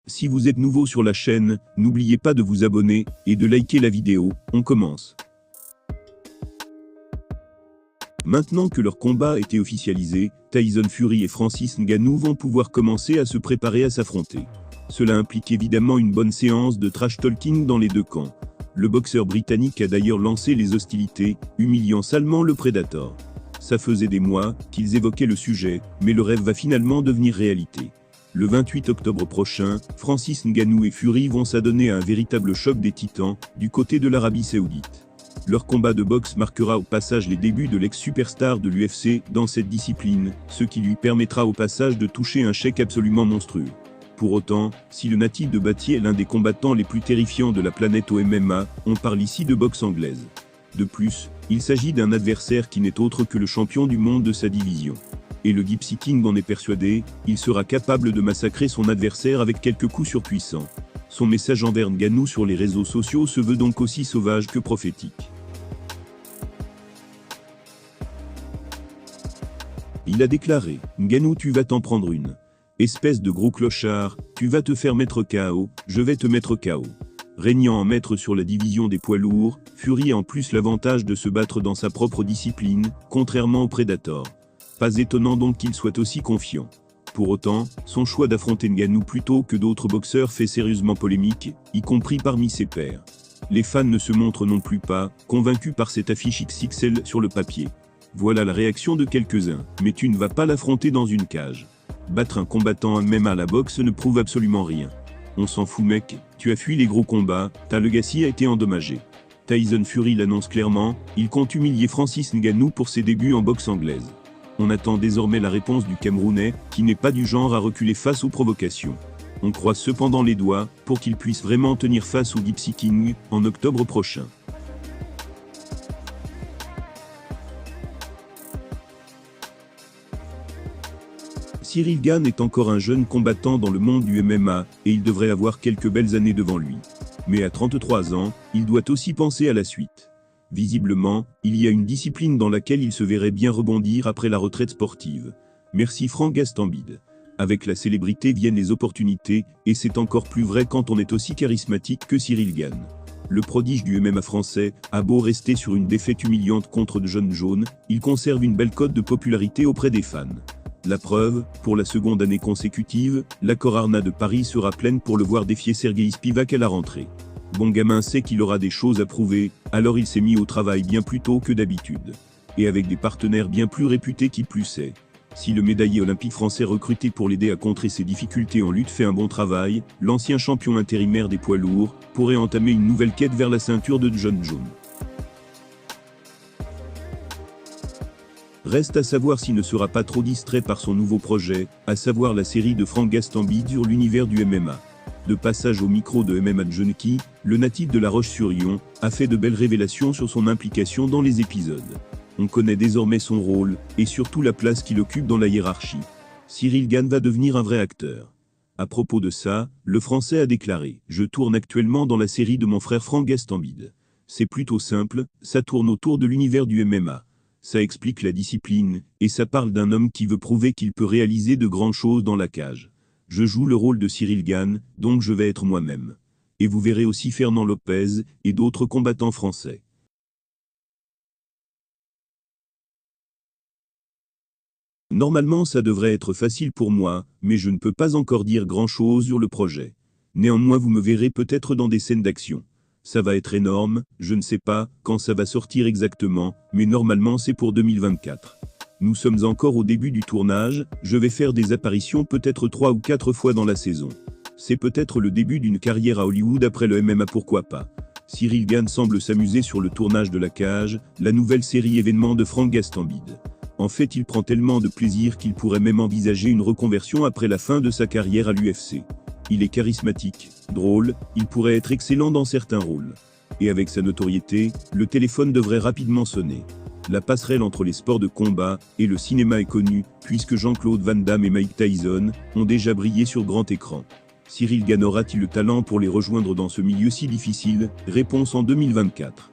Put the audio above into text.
Si vous êtes nouveau sur la chaîne, n'oubliez pas de vous abonner et de liker la vidéo. On commence. Maintenant que leur combat a été officialisé, Tyson Fury et Francis Ngannou vont pouvoir commencer à se préparer à s'affronter. Cela implique évidemment une bonne séance de trash talking dans les deux camps. Le boxeur britannique a d'ailleurs lancé les hostilités, humiliant salement le Predator. Ça faisait des mois qu'ils évoquaient le sujet, mais le rêve va finalement devenir réalité. Le 28 octobre prochain, Francis Ngannou et Fury vont s'adonner à un véritable choc des titans, du côté de l'Arabie Saoudite. Leur combat de boxe marquera au passage les débuts de l'ex-superstar de l'UFC dans cette discipline, ce qui lui permettra au passage de toucher un chèque absolument monstrueux. Pour autant, si le natif de Bâtie est l'un des combattants les plus terrifiants de la planète au MMA, on parle ici de boxe anglaise. De plus, il s'agit d'un adversaire qui n'est autre que le champion du monde de sa division. Et le Gypsy King en est persuadé, il sera capable de massacrer son adversaire avec quelques coups surpuissants. Son message envers Ngannou sur les réseaux sociaux se veut donc aussi sauvage que prophétique. Il a déclaré « Ngannou, tu vas t'en prendre une. Espèce de gros clochard, tu vas te faire mettre KO, je vais te mettre KO. » Régnant en maître sur la division des poids lourds, Fury a en plus l'avantage de se battre dans sa propre discipline, contrairement au Predator. Pas étonnant donc qu'il soit aussi confiant. Pour autant, son choix d'affronter Ngannou plutôt que d'autres boxeurs fait sérieusement polémique, y compris parmi ses pairs. Les fans ne se montrent non plus pas convaincus par cette affiche XXL sur le papier. Voilà la réaction de quelques-uns, mais tu ne vas pas l'affronter dans une cage. Battre un combattant même à la boxe ne prouve absolument rien. On s'en fout mec, tu as fui les gros combats, ta legacy a été endommagée. Tyson Fury l'annonce clairement, il compte humilier Francis Ngannou pour ses débuts en boxe anglaise. On attend désormais la réponse du Camerounais, qui n'est pas du genre à reculer face aux provocations. On croise cependant les doigts, pour qu'il puisse vraiment tenir face au Gypsy King, en octobre prochain. Ciryl Gane est encore un jeune combattant dans le monde du MMA, et il devrait avoir quelques belles années devant lui. Mais à 33 ans, il doit aussi penser à la suite. Visiblement, il y a une discipline dans laquelle il se verrait bien rebondir après la retraite sportive. Merci Franck Gastambide. Avec la célébrité viennent les opportunités, et c'est encore plus vrai quand on est aussi charismatique que Ciryl Gane. Le prodige du MMA français a beau rester sur une défaite humiliante contre John Jones, il conserve une belle cote de popularité auprès des fans. La preuve, pour la seconde année consécutive, la Cor Arena de Paris sera pleine pour le voir défier Sergueï Spivak à la rentrée. Bon gamin sait qu'il aura des choses à prouver, alors il s'est mis au travail bien plus tôt que d'habitude. Et avec des partenaires bien plus réputés qui plus est. Si le médaillé olympique français recruté pour l'aider à contrer ses difficultés en lutte fait un bon travail, l'ancien champion intérimaire des poids lourds pourrait entamer une nouvelle quête vers la ceinture de John Jones. Reste à savoir s'il ne sera pas trop distrait par son nouveau projet, à savoir la série de Franck Gastambide sur l'univers du MMA. De passage au micro de MMA Junkie, le natif de La Roche-sur-Yon a fait de belles révélations sur son implication dans les épisodes. On connaît désormais son rôle, et surtout la place qu'il occupe dans la hiérarchie. Ciryl Gane va devenir un vrai acteur. À propos de ça, le Français a déclaré « Je tourne actuellement dans la série de mon frère Franck Gastambide. C'est plutôt simple, ça tourne autour de l'univers du MMA. Ça explique la discipline, et ça parle d'un homme qui veut prouver qu'il peut réaliser de grandes choses dans la cage. Je joue le rôle de Ciryl Gane, donc je vais être moi-même. Et vous verrez aussi Fernand Lopez, et d'autres combattants français. » Normalement ça devrait être facile pour moi, mais je ne peux pas encore dire grand-chose sur le projet. Néanmoins vous me verrez peut-être dans des scènes d'action. Ça va être énorme, je ne sais pas quand ça va sortir exactement, mais normalement c'est pour 2024. Nous sommes encore au début du tournage, je vais faire des apparitions peut-être 3 ou 4 fois dans la saison. C'est peut-être le début d'une carrière à Hollywood après le MMA, pourquoi pas. Ciryl Gane semble s'amuser sur le tournage de La Cage, la nouvelle série événement de Franck Gastambide. En fait il prend tellement de plaisir qu'il pourrait même envisager une reconversion après la fin de sa carrière à l'UFC. Il est charismatique, drôle, il pourrait être excellent dans certains rôles. Et avec sa notoriété, le téléphone devrait rapidement sonner. La passerelle entre les sports de combat et le cinéma est connue, puisque Jean-Claude Van Damme et Mike Tyson ont déjà brillé sur grand écran. Ciryl Gane aura-t-il le talent pour les rejoindre dans ce milieu si difficile? Réponse en 2024.